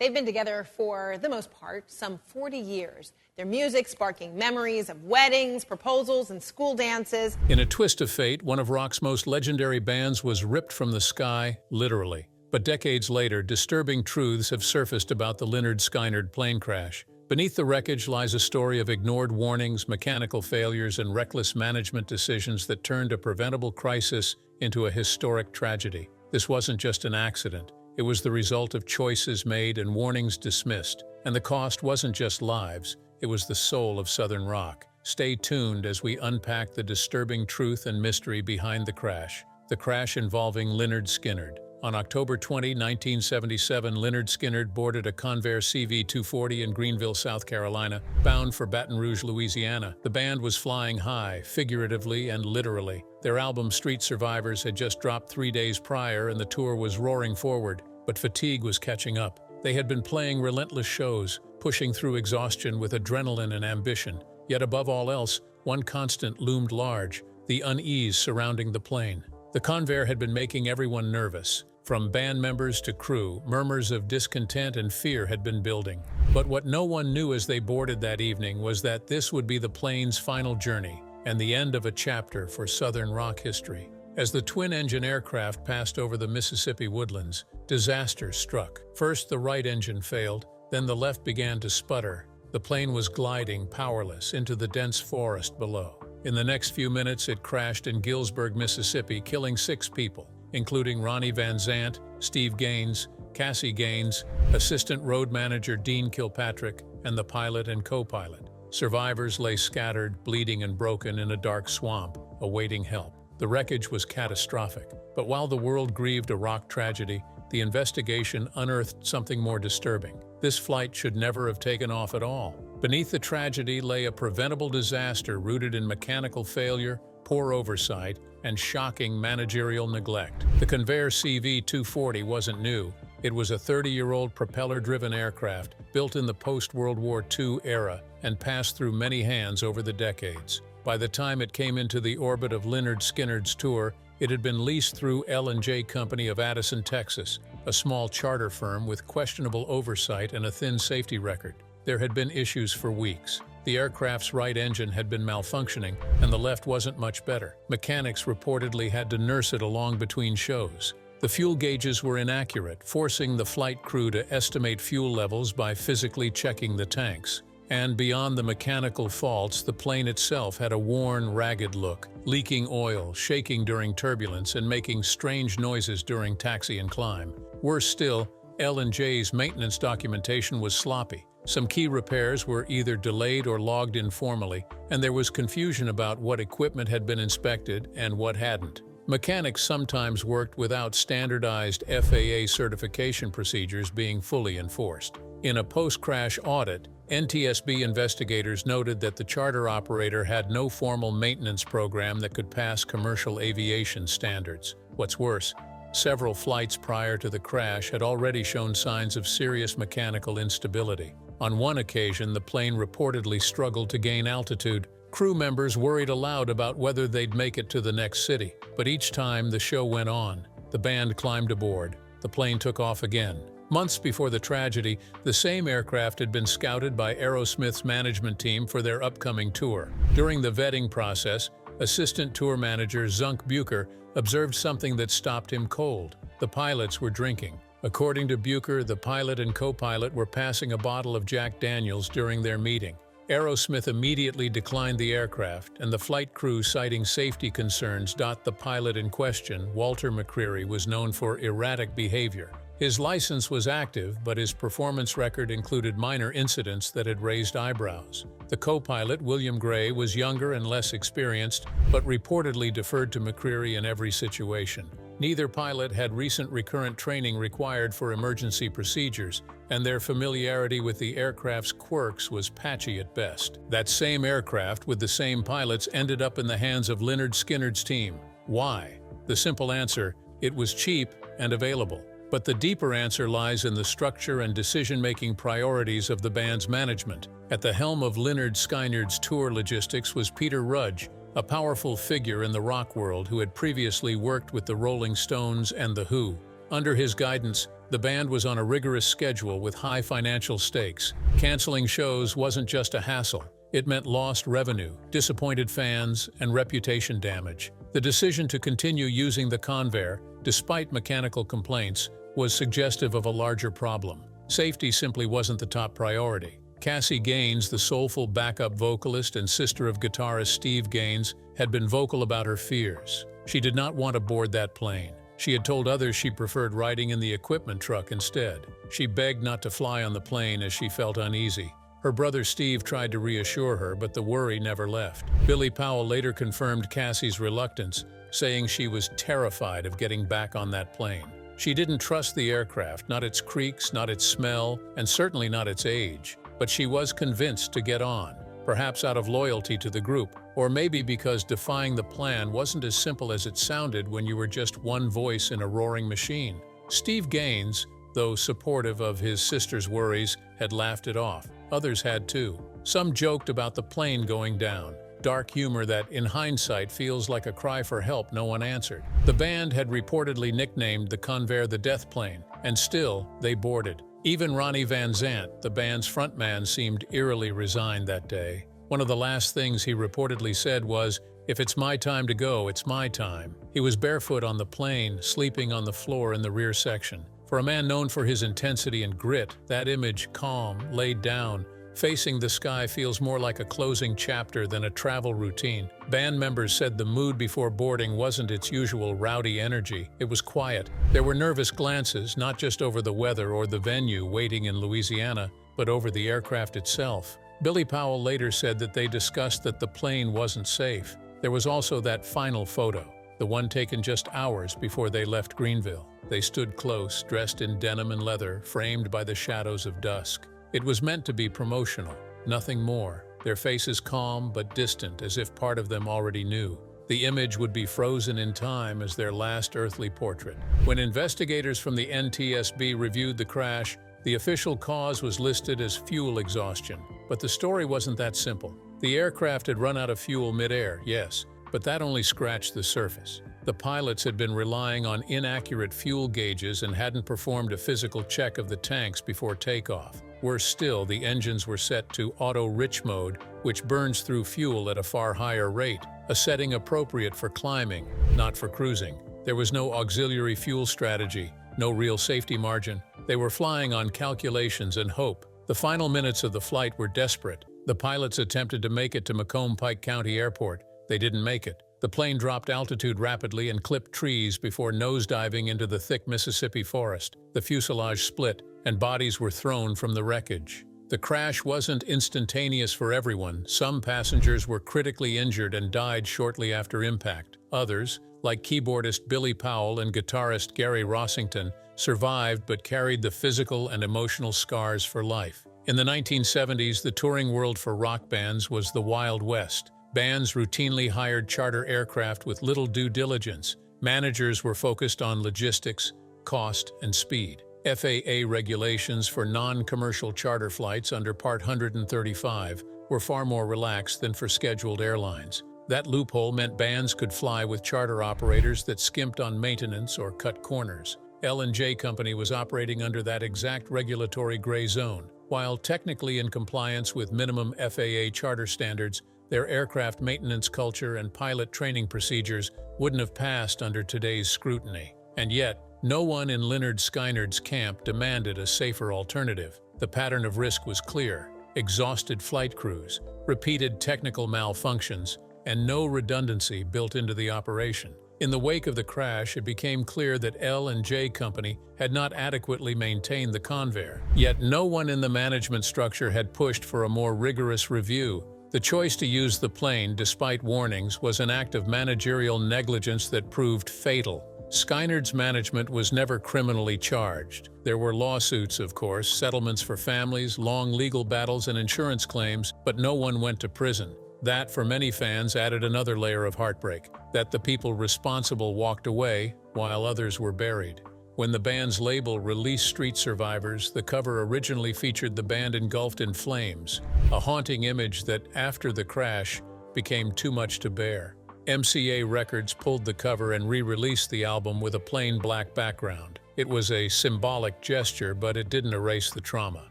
They've been together for the most part some 40 years. Their music sparking memories of weddings, proposals, and school dances. In a twist of fate, one of rock's most legendary bands was ripped from the sky, literally. But decades later, disturbing truths have surfaced about the Lynyrd Skynyrd plane crash. Beneath the wreckage lies a story of ignored warnings, mechanical failures, and reckless management decisions that turned a preventable crisis into a historic tragedy. This wasn't just an accident. It was the result of choices made and warnings dismissed. And the cost wasn't just lives, it was the soul of Southern rock. Stay tuned as we unpack the disturbing truth and mystery behind the crash involving Lynyrd Skynyrd. On October 20, 1977, Lynyrd Skynyrd boarded a Convair CV-240 in Greenville, South Carolina, bound for Baton Rouge, Louisiana. The band was flying high, figuratively and literally. Their album Street Survivors had just dropped 3 days prior and the tour was roaring forward, but fatigue was catching up. They had been playing relentless shows, pushing through exhaustion with adrenaline and ambition. Yet above all else, one constant loomed large: the unease surrounding the plane. The Convair had been making everyone nervous. From band members to crew, murmurs of discontent and fear had been building. But what no one knew as they boarded that evening was that this would be the plane's final journey and the end of a chapter for Southern rock history. As the twin-engine aircraft passed over the Mississippi woodlands, disaster struck. First, the right engine failed, then the left began to sputter. The plane was gliding, powerless, into the dense forest below. In the next few minutes, it crashed in Gillsburg, Mississippi, killing 6 people, including Ronnie Van Zant, Steve Gaines, Cassie Gaines, assistant road manager Dean Kilpatrick, and the pilot and co-pilot. Survivors lay scattered, bleeding and broken in a dark swamp, awaiting help. The wreckage was catastrophic, but while the world grieved a rock tragedy, the investigation unearthed something more disturbing. This flight should never have taken off at all. Beneath the tragedy lay a preventable disaster rooted in mechanical failure, poor oversight, and shocking managerial neglect. The Convair CV-240 wasn't new. It was a 30-year-old propeller-driven aircraft built in the post-World War II era and passed through many hands over the decades. By the time it came into the orbit of Lynyrd Skynyrd's tour, it had been leased through L&J Company of Addison, Texas, a small charter firm with questionable oversight and a thin safety record. There had been issues for weeks. The aircraft's right engine had been malfunctioning, and the left wasn't much better. Mechanics reportedly had to nurse it along between shows. The fuel gauges were inaccurate, forcing the flight crew to estimate fuel levels by physically checking the tanks. And beyond the mechanical faults, the plane itself had a worn, ragged look, leaking oil, shaking during turbulence, and making strange noises during taxi and climb. Worse still, L&J's maintenance documentation was sloppy. Some key repairs were either delayed or logged informally, and there was confusion about what equipment had been inspected and what hadn't. Mechanics sometimes worked without standardized FAA certification procedures being fully enforced. In a post-crash audit, NTSB investigators noted that the charter operator had no formal maintenance program that could pass commercial aviation standards. What's worse, several flights prior to the crash had already shown signs of serious mechanical instability. On one occasion, the plane reportedly struggled to gain altitude. Crew members worried aloud about whether they'd make it to the next city. But each time the show went on, the band climbed aboard. The plane took off again. Months before the tragedy, the same aircraft had been scouted by Aerosmith's management team for their upcoming tour. During the vetting process, assistant tour manager Zunk Bucher observed something that stopped him cold. The pilots were drinking. According to Bucher, the pilot and co-pilot were passing a bottle of Jack Daniels during their meeting. Aerosmith immediately declined the aircraft, and the flight crew, citing safety concerns, the pilot in question, Walter McCreary, was known for erratic behavior. His license was active, but his performance record included minor incidents that had raised eyebrows. The co-pilot, William Gray, was younger and less experienced, but reportedly deferred to McCreary in every situation. Neither pilot had recent recurrent training required for emergency procedures, and their familiarity with the aircraft's quirks was patchy at best. That same aircraft with the same pilots ended up in the hands of Lynyrd Skynyrd's team. Why? The simple answer: it was cheap and available. But the deeper answer lies in the structure and decision-making priorities of the band's management. At the helm of Lynyrd Skynyrd's tour logistics was Peter Rudge, a powerful figure in the rock world who had previously worked with the Rolling Stones and The Who. Under his guidance, The band was on a rigorous schedule with high financial stakes. Canceling shows wasn't just a hassle. It meant lost revenue, disappointed fans, and reputation damage. The decision to continue using the Convair, despite mechanical complaints, was suggestive of a larger problem. Safety simply wasn't the top priority. Cassie Gaines, the soulful backup vocalist and sister of guitarist Steve Gaines, had been vocal about her fears. She did not want to board that plane. She had told others she preferred riding in the equipment truck instead. She begged not to fly on the plane as she felt uneasy. Her brother Steve tried to reassure her, but the worry never left. Billy Powell later confirmed Cassie's reluctance, saying she was terrified of getting back on that plane. She didn't trust the aircraft, not its creaks, not its smell, and certainly not its age. But she was convinced to get on, perhaps out of loyalty to the group, or maybe because defying the plan wasn't as simple as it sounded when you were just one voice in a roaring machine. Steve Gaines, though supportive of his sister's worries, had laughed it off. Others had too. Some joked about the plane going down, dark humor that, in hindsight, feels like a cry for help no one answered. The band had reportedly nicknamed the Convair the Death Plane, and still, they boarded. Even Ronnie Van Zant, the band's frontman, seemed eerily resigned that day. One of the last things he reportedly said was, "If it's my time to go, it's my time." He was barefoot on the plane, sleeping on the floor in the rear section. For a man known for his intensity and grit, that image, calm, laid down, facing the sky, feels more like a closing chapter than a travel routine. Band members said the mood before boarding wasn't its usual rowdy energy. It was quiet. There were nervous glances, not just over the weather or the venue waiting in Louisiana, but over the aircraft itself. Billy Powell later said that they discussed that the plane wasn't safe. There was also that final photo, the one taken just hours before they left Greenville. They stood close, dressed in denim and leather, framed by the shadows of dusk. It was meant to be promotional, nothing more. Their faces calm but distant, as if part of them already knew. The image would be frozen in time as their last earthly portrait. When investigators from the NTSB reviewed the crash, the official cause was listed as fuel exhaustion. But the story wasn't that simple. The aircraft had run out of fuel mid-air, yes, but that only scratched the surface. The pilots had been relying on inaccurate fuel gauges and hadn't performed a physical check of the tanks before takeoff. Worse still, the engines were set to auto-rich mode, which burns through fuel at a far higher rate, a setting appropriate for climbing, not for cruising. There was no auxiliary fuel strategy, no real safety margin. They were flying on calculations and hope. The final minutes of the flight were desperate. The pilots attempted to make it to Macomb-Pike County Airport. They didn't make it. The plane dropped altitude rapidly and clipped trees before nosediving into the thick Mississippi forest. The fuselage split, and bodies were thrown from the wreckage. The crash wasn't instantaneous for everyone. Some passengers were critically injured and died shortly after impact. Others, like keyboardist Billy Powell and guitarist Gary Rossington, survived but carried the physical and emotional scars for life. In the 1970s, the touring world for rock bands was the Wild West. Bands routinely hired charter aircraft with little due diligence. Managers were focused on logistics, cost, and speed. FAA regulations for non-commercial charter flights under Part 135 were far more relaxed than for scheduled airlines. That loophole meant bands could fly with charter operators that skimped on maintenance or cut corners. L&J Company was operating under that exact regulatory gray zone. While technically in compliance with minimum FAA charter standards, their aircraft maintenance culture and pilot training procedures wouldn't have passed under today's scrutiny. And yet, no one in Lynyrd Skynyrd's camp demanded a safer alternative. The pattern of risk was clear: exhausted flight crews, repeated technical malfunctions, and no redundancy built into the operation. In the wake of the crash, it became clear that L&J Company had not adequately maintained the Convair. Yet no one in the management structure had pushed for a more rigorous review. The choice to use the plane, despite warnings, was an act of managerial negligence that proved fatal. Skynyrd's management was never criminally charged. There were lawsuits, of course, settlements for families, long legal battles and insurance claims, but no one went to prison. That, for many fans, added another layer of heartbreak, that the people responsible walked away while others were buried. When the band's label released Street Survivors, the cover originally featured the band engulfed in flames, a haunting image that, after the crash, became too much to bear. MCA Records pulled the cover and re-released the album with a plain black background. It was a symbolic gesture, but it didn't erase the trauma.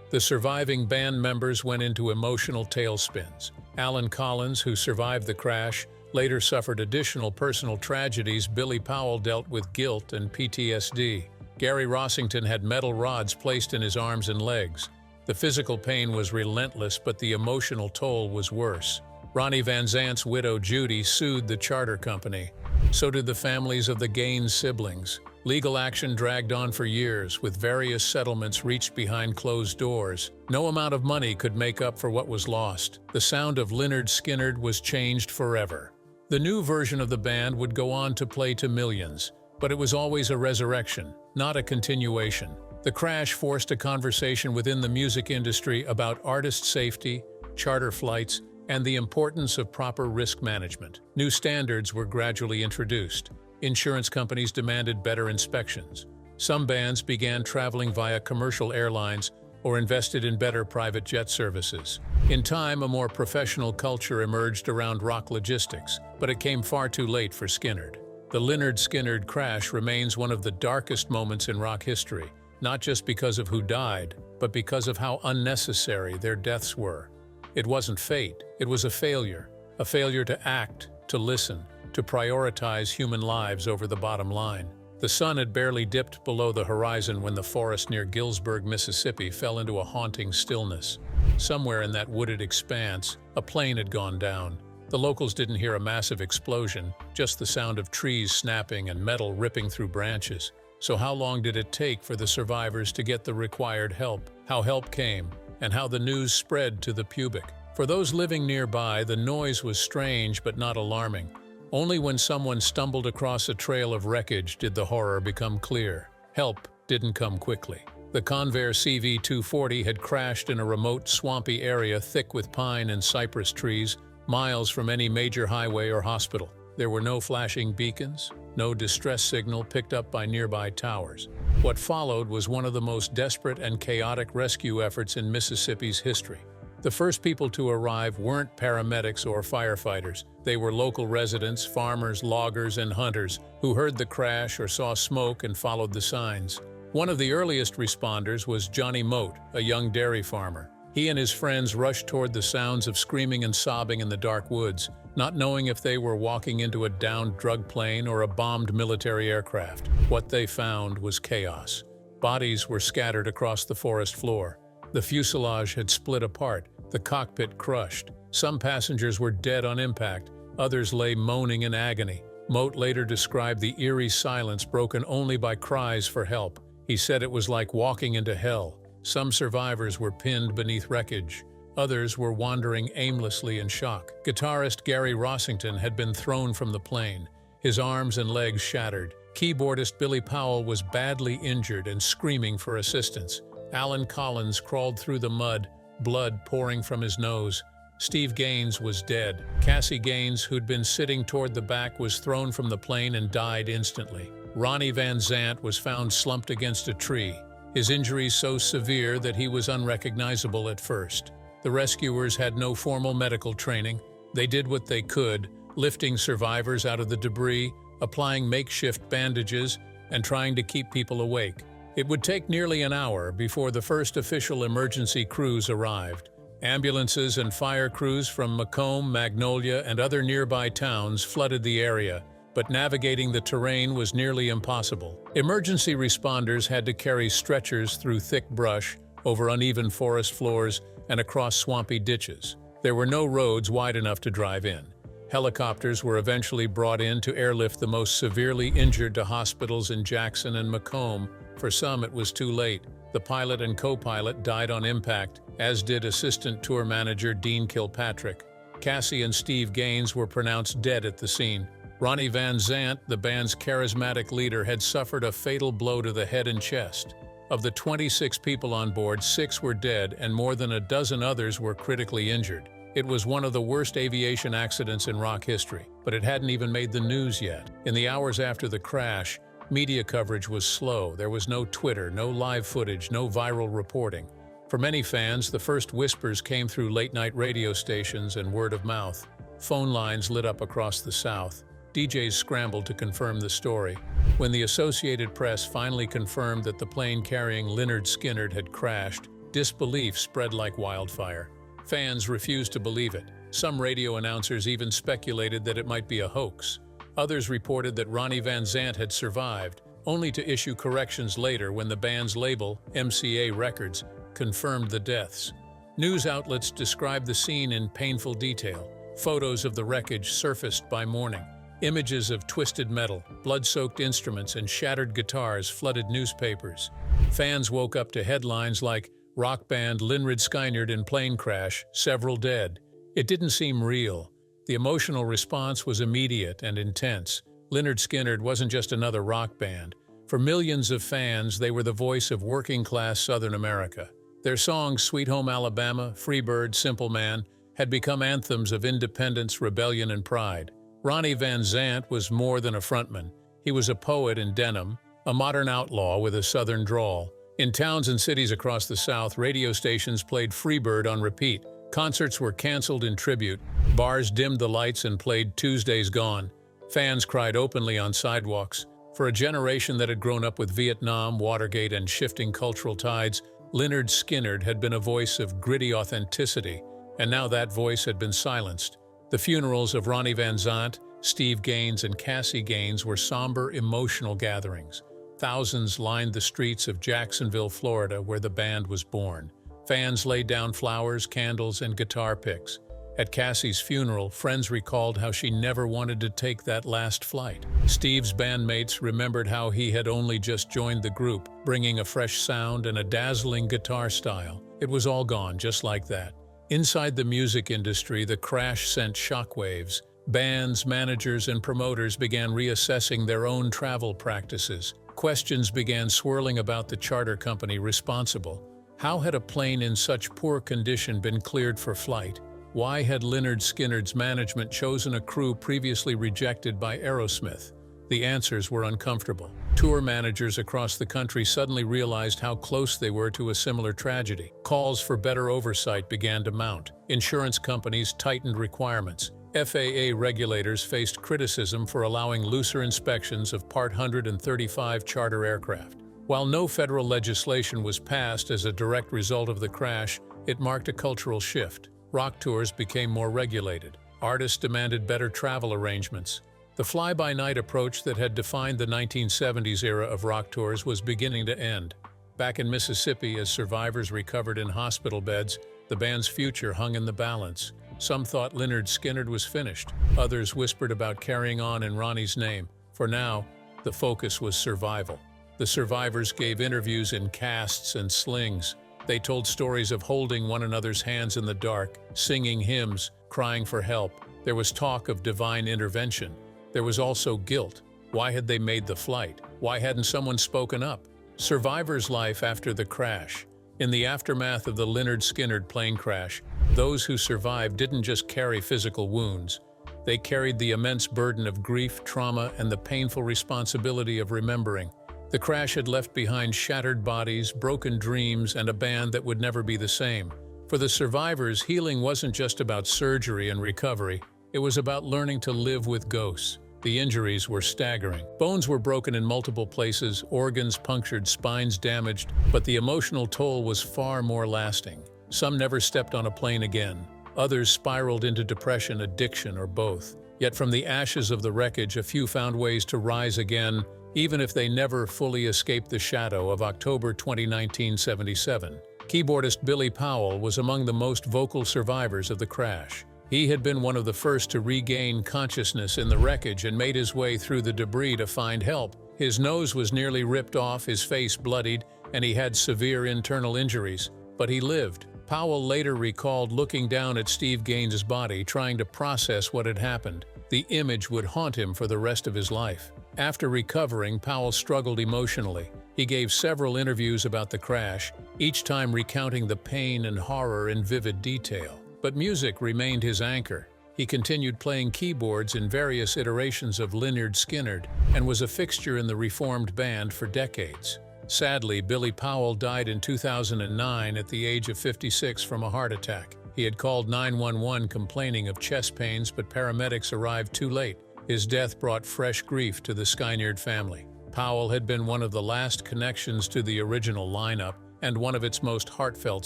The surviving band members went into emotional tailspins. Alan Collins, who survived the crash, later suffered additional personal tragedies. Billy Powell dealt with guilt and PTSD. Gary Rossington had metal rods placed in his arms and legs. The physical pain was relentless, but the emotional toll was worse. Ronnie Van Zant's widow, Judy, sued the charter company. So did the families of the Gaines siblings. Legal action dragged on for years, with various settlements reached behind closed doors. No amount of money could make up for what was lost. The sound of Lynyrd Skynyrd was changed forever. The new version of the band would go on to play to millions, but it was always a resurrection, not a continuation. The crash forced a conversation within the music industry about artist safety, charter flights, and the importance of proper risk management. New standards were gradually introduced. Insurance companies demanded better inspections. Some bands began traveling via commercial airlines or invested in better private jet services. In time, a more professional culture emerged around rock logistics, but it came far too late for Skynyrd. The Lynyrd Skynyrd crash remains one of the darkest moments in rock history, not just because of who died, but because of how unnecessary their deaths were. It wasn't fate, it was a failure to act, to listen, to prioritize human lives over the bottom line. The sun had barely dipped below the horizon when the forest near Gillsburg, Mississippi fell into a haunting stillness. Somewhere in that wooded expanse, a plane had gone down. The locals didn't hear a massive explosion, just the sound of trees snapping and metal ripping through branches. So how long did it take for the survivors to get the required help? How help came, and how the news spread to the pubic. For those living nearby, the noise was strange but not alarming. Only when someone stumbled across a trail of wreckage did the horror become clear. Help didn't come quickly. The Convair CV-240 had crashed in a remote, swampy area thick with pine and cypress trees, miles from any major highway or hospital. There were no flashing beacons, no distress signal picked up by nearby towers. What followed was one of the most desperate and chaotic rescue efforts in Mississippi's history. The first people to arrive weren't paramedics or firefighters. They were local residents, farmers, loggers, and hunters who heard the crash or saw smoke and followed the signs. One of the earliest responders was Johnny Moat, a young dairy farmer. He and his friends rushed toward the sounds of screaming and sobbing in the dark woods, not knowing if they were walking into a downed drug plane or a bombed military aircraft. What they found was chaos. Bodies were scattered across the forest floor. The fuselage had split apart, the cockpit crushed. Some passengers were dead on impact, others lay moaning in agony. Moat later described the eerie silence broken only by cries for help. He said it was like walking into hell. Some survivors were pinned beneath wreckage. Others were wandering aimlessly in shock. Guitarist Gary Rossington had been thrown from the plane, his arms and legs shattered. Keyboardist Billy Powell was badly injured and screaming for assistance. Alan Collins crawled through the mud, blood pouring from his nose. Steve Gaines was dead. Cassie Gaines, who'd been sitting toward the back, was thrown from the plane and died instantly. Ronnie Van Zant was found slumped against a tree, his injuries so severe that he was unrecognizable at first. The rescuers had no formal medical training. They did what they could, lifting survivors out of the debris, applying makeshift bandages, and trying to keep people awake. It would take nearly an hour before the first official emergency crews arrived. Ambulances and fire crews from Macomb, Magnolia, and other nearby towns flooded the area, but navigating the terrain was nearly impossible. Emergency responders had to carry stretchers through thick brush, over uneven forest floors, and across swampy ditches. There were no roads wide enough to drive in. Helicopters were eventually brought in to airlift the most severely injured to hospitals in Jackson and Macomb. For some, it was too late. The pilot and co-pilot died on impact, as did assistant tour manager Dean Kilpatrick. Cassie and Steve Gaines were pronounced dead at the scene. Ronnie Van Zant, the band's charismatic leader, had suffered a fatal blow to the head and chest. Of the 26 people on board, 6 were dead and more than a dozen others were critically injured. It was one of the worst aviation accidents in rock history, but it hadn't even made the news yet. In the hours after the crash, media coverage was slow. There was no Twitter, no live footage, no viral reporting. For many fans, the first whispers came through late-night radio stations and word of mouth. Phone lines lit up across the South. DJs scrambled to confirm the story. When the Associated Press finally confirmed that the plane carrying Lynyrd Skynyrd had crashed, disbelief spread like wildfire. Fans refused to believe it. Some radio announcers even speculated that it might be a hoax. Others reported that Ronnie Van Zant had survived, only to issue corrections later when the band's label, MCA Records, confirmed the deaths. News outlets described the scene in painful detail. Photos of the wreckage surfaced by morning. Images of twisted metal, blood-soaked instruments, and shattered guitars flooded newspapers. Fans woke up to headlines like, "Rock band Lynyrd Skynyrd in plane crash, several dead." It didn't seem real. The emotional response was immediate and intense. Lynyrd Skynyrd wasn't just another rock band. For millions of fans, they were the voice of working-class Southern America. Their songs Sweet Home Alabama, Freebird, Simple Man had become anthems of independence, rebellion, and pride. Ronnie Van Zant was more than a frontman. He was a poet in denim, a modern outlaw with a Southern drawl. In towns and cities across the South, radio stations played Freebird on repeat. Concerts were canceled in tribute. Bars dimmed the lights and played Tuesday's Gone. Fans cried openly on sidewalks. For a generation that had grown up with Vietnam, Watergate, and shifting cultural tides, Lynyrd Skynyrd had been a voice of gritty authenticity, and now that voice had been silenced. The funerals of Ronnie Van Zant, Steve Gaines, and Cassie Gaines were somber, emotional gatherings. Thousands lined the streets of Jacksonville, Florida, where the band was born. Fans laid down flowers, candles, and guitar picks. At Cassie's funeral, friends recalled how she never wanted to take that last flight. Steve's bandmates remembered how he had only just joined the group, bringing a fresh sound and a dazzling guitar style. It was all gone, just like that. Inside the music industry, the crash sent shockwaves. Bands, managers, and promoters began reassessing their own travel practices. Questions began swirling about the charter company responsible. How had a plane in such poor condition been cleared for flight? Why had Lynyrd Skynyrd's management chosen a crew previously rejected by Aerosmith? The answers were uncomfortable. Tour managers across the country suddenly realized how close they were to a similar tragedy. Calls for better oversight began to mount. Insurance companies tightened requirements. FAA regulators faced criticism for allowing looser inspections of Part 135 charter aircraft. While no federal legislation was passed as a direct result of the crash, it marked a cultural shift. Rock tours became more regulated. Artists demanded better travel arrangements. The fly-by-night approach that had defined the 1970s era of rock tours was beginning to end. Back in Mississippi, as survivors recovered in hospital beds, the band's future hung in the balance. Some thought Lynyrd Skynyrd was finished. Others whispered about carrying on in Ronnie's name. For now, the focus was survival. The survivors gave interviews in casts and slings. They told stories of holding one another's hands in the dark, singing hymns, crying for help. There was talk of divine intervention. There was also guilt. Why had they made the flight? Why hadn't someone spoken up? Survivor's life after the crash. In the aftermath of the Lynyrd Skynyrd plane crash, those who survived didn't just carry physical wounds. They carried the immense burden of grief, trauma, and the painful responsibility of remembering. The crash had left behind shattered bodies, broken dreams, and a band that would never be the same. For the survivors, healing wasn't just about surgery and recovery. It was about learning to live with ghosts. The injuries were staggering. Bones were broken in multiple places, organs punctured, spines damaged, but the emotional toll was far more lasting. Some never stepped on a plane again. Others spiraled into depression, addiction, or both. Yet from the ashes of the wreckage, a few found ways to rise again, even if they never fully escaped the shadow of October 20, 1977. Keyboardist Billy Powell was among the most vocal survivors of the crash. He had been one of the first to regain consciousness in the wreckage and made his way through the debris to find help. His nose was nearly ripped off, his face bloodied, and he had severe internal injuries. But he lived. Powell later recalled looking down at Steve Gaines' body, trying to process what had happened. The image would haunt him for the rest of his life. After recovering, Powell struggled emotionally. He gave several interviews about the crash, each time recounting the pain and horror in vivid detail. But music remained his anchor. He continued playing keyboards in various iterations of Lynyrd Skynyrd and was a fixture in the reformed band for decades. Sadly, Billy Powell died in 2009 at the age of 56 from a heart attack. He had called 911 complaining of chest pains, but paramedics arrived too late. His death brought fresh grief to the Skynyrd family. Powell had been one of the last connections to the original lineup and one of its most heartfelt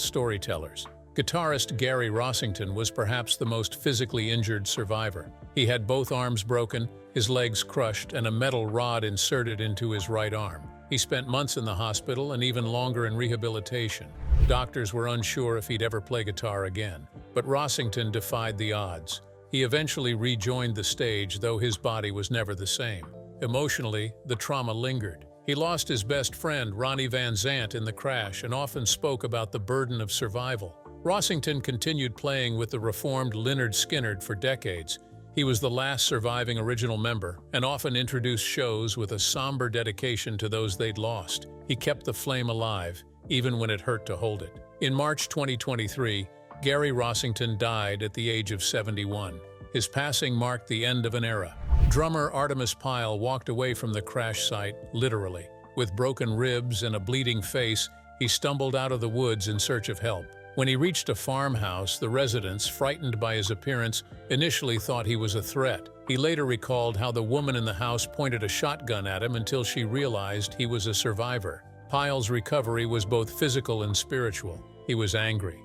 storytellers. Guitarist Gary Rossington was perhaps the most physically injured survivor. He had both arms broken, his legs crushed, and a metal rod inserted into his right arm. He spent months in the hospital and even longer in rehabilitation. Doctors were unsure if he'd ever play guitar again, but Rossington defied the odds. He eventually rejoined the stage, though his body was never the same. Emotionally, the trauma lingered. He lost his best friend, Ronnie Van Zant, in the crash and often spoke about the burden of survival. Rossington continued playing with the reformed Lynyrd Skynyrd for decades. He was the last surviving original member and often introduced shows with a somber dedication to those they'd lost. He kept the flame alive, even when it hurt to hold it. In March 2023, Gary Rossington died at the age of 71. His passing marked the end of an era. Drummer Artemis Pyle walked away from the crash site, literally. With broken ribs and a bleeding face, he stumbled out of the woods in search of help. When he reached a farmhouse, the residents, frightened by his appearance, initially thought he was a threat. He later recalled how the woman in the house pointed a shotgun at him until she realized he was a survivor. Pyle's recovery was both physical and spiritual. He was angry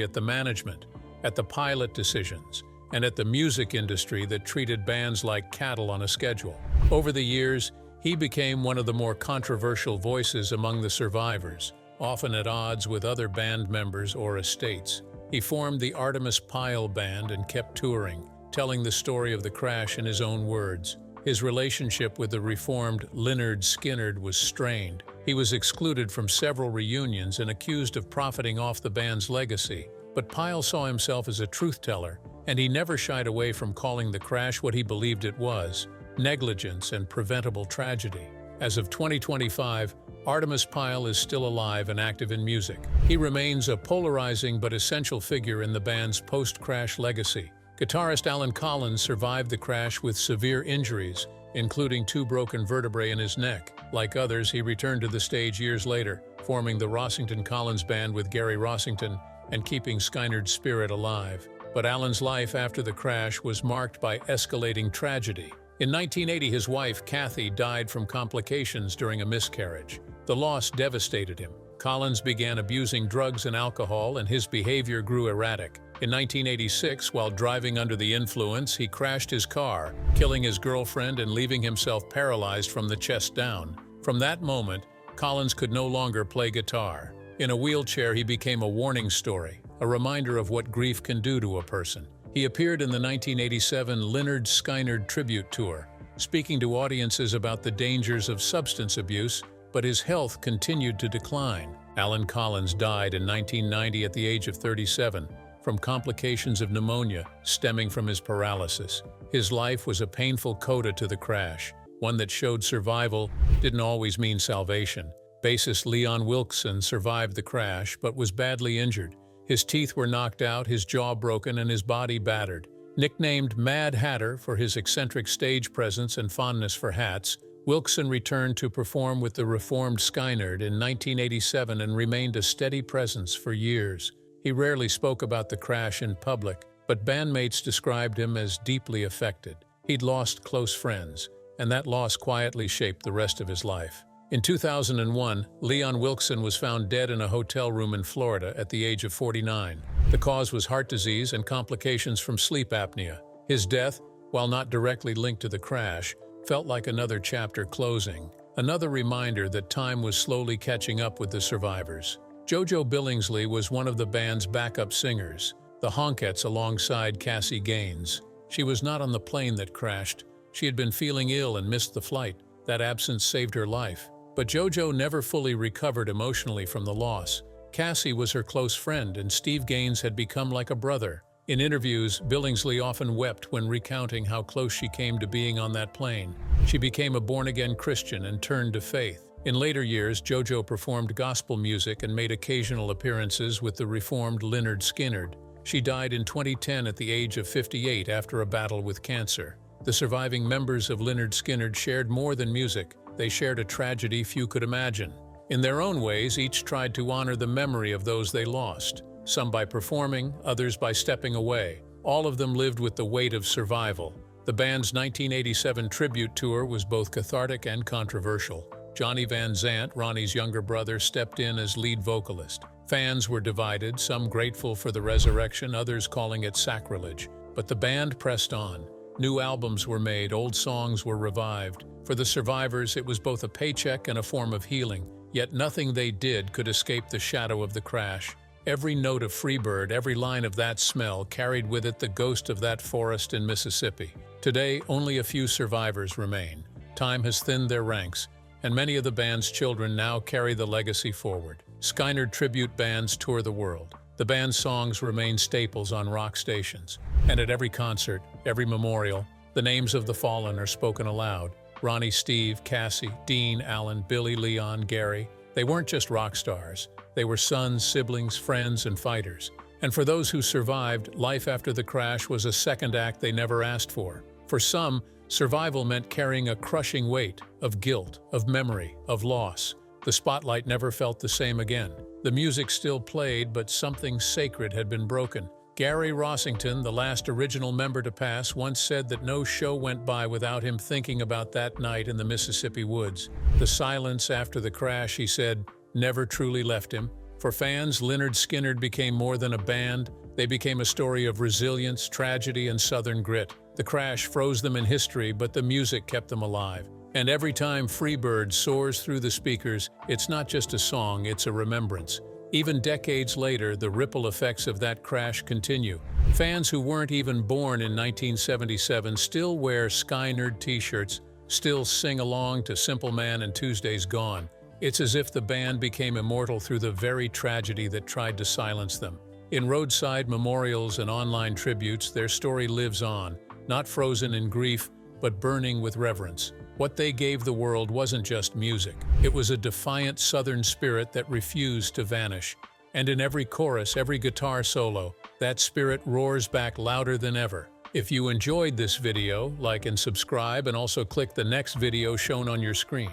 at the management, at the pilot decisions, and at the music industry that treated bands like cattle on a schedule. Over the years, he became one of the more controversial voices among the survivors, often at odds with other band members or estates. He formed the Artemis Pyle Band and kept touring, telling the story of the crash in his own words. His relationship with the reformed Lynyrd Skynyrd was strained. He was excluded from several reunions and accused of profiting off the band's legacy. But Pyle saw himself as a truth-teller, and he never shied away from calling the crash what he believed it was: negligence and preventable tragedy. As of 2025, Artemis Pyle is still alive and active in music. He remains a polarizing but essential figure in the band's post-crash legacy. Guitarist Allen Collins survived the crash with severe injuries, including 2 broken vertebrae in his neck. Like others, he returned to the stage years later, forming the Rossington-Collins Band with Gary Rossington and keeping Skynyrd's spirit alive. But Allen's life after the crash was marked by escalating tragedy. In 1980, his wife, Kathy, died from complications during a miscarriage. The loss devastated him. Collins began abusing drugs and alcohol, and his behavior grew erratic. In 1986, while driving under the influence, he crashed his car, killing his girlfriend and leaving himself paralyzed from the chest down. From that moment, Collins could no longer play guitar. In a wheelchair, he became a warning story, a reminder of what grief can do to a person. He appeared in the 1987 Lynyrd Skynyrd tribute tour, speaking to audiences about the dangers of substance abuse, but his health continued to decline. Allen Collins died in 1990 at the age of 37 from complications of pneumonia stemming from his paralysis. His life was a painful coda to the crash, one that showed survival didn't always mean salvation. Bassist Leon Wilkeson survived the crash but was badly injured. His teeth were knocked out, his jaw broken, and his body battered. Nicknamed Mad Hatter for his eccentric stage presence and fondness for hats, Wilkeson returned to perform with the reformed Skynyrd in 1987 and remained a steady presence for years. He rarely spoke about the crash in public, but bandmates described him as deeply affected. He'd lost close friends, and that loss quietly shaped the rest of his life. In 2001, Leon Wilkeson was found dead in a hotel room in Florida at the age of 49. The cause was heart disease and complications from sleep apnea. His death, while not directly linked to the crash, felt like another chapter closing, another reminder that time was slowly catching up with the survivors. JoJo Billingsley was one of the band's backup singers, the Honkettes alongside Cassie Gaines. She was not on the plane that crashed. She had been feeling ill and missed the flight. That absence saved her life. But JoJo never fully recovered emotionally from the loss. Cassie was her close friend, and Steve Gaines had become like a brother. In interviews, Billingsley often wept when recounting how close she came to being on that plane. She became a born-again Christian and turned to faith. In later years, JoJo performed gospel music and made occasional appearances with the reformed Lynyrd Skynyrd. She died in 2010 at the age of 58 after a battle with cancer. The surviving members of Lynyrd Skynyrd shared more than music. They shared a tragedy few could imagine. In their own ways, each tried to honor the memory of those they lost, some by performing, others by stepping away. All of them lived with the weight of survival, The band's 1987 tribute tour was both cathartic and controversial. Johnny Van Zant, Ronnie's younger brother, stepped in as lead vocalist. Fans were divided, some grateful for the resurrection, others calling it sacrilege. But the band pressed on. New albums were made, old songs were revived. For the survivors, it was both a paycheck and a form of healing. Yet nothing they did could escape the shadow of the crash. Every note of Freebird, every line of That Smell carried with it the ghost of that forest in Mississippi. Today, only a few survivors remain. Time has thinned their ranks, and many of the band's children now carry the legacy forward. Skynyrd tribute bands tour the world. The band's songs remain staples on rock stations. And at every concert, every memorial, the names of the fallen are spoken aloud. Ronnie, Steve, Cassie, Dean, Alan, Billy, Leon, Gary. They weren't just rock stars. They were sons, siblings, friends, and fighters. And for those who survived, life after the crash was a second act they never asked for. For some, survival meant carrying a crushing weight of guilt, of memory, of loss. The spotlight never felt the same again. The music still played, but something sacred had been broken. Gary Rossington, the last original member to pass, once said that no show went by without him thinking about that night in the Mississippi woods. The silence after the crash, he said, never truly left him. For fans, Lynyrd Skynyrd became more than a band. They became a story of resilience, tragedy, and Southern grit. The crash froze them in history, but the music kept them alive. And every time Freebird soars through the speakers, it's not just a song, it's a remembrance. Even decades later, the ripple effects of that crash continue. Fans who weren't even born in 1977 still wear Skynyrd t-shirts, still sing along to Simple Man and Tuesday's Gone. It's as if the band became immortal through the very tragedy that tried to silence them. In roadside memorials and online tributes, their story lives on, not frozen in grief, but burning with reverence. What they gave the world wasn't just music. It was a defiant Southern spirit that refused to vanish. And in every chorus, every guitar solo, that spirit roars back louder than ever. If you enjoyed this video, like and subscribe, and also click the next video shown on your screen.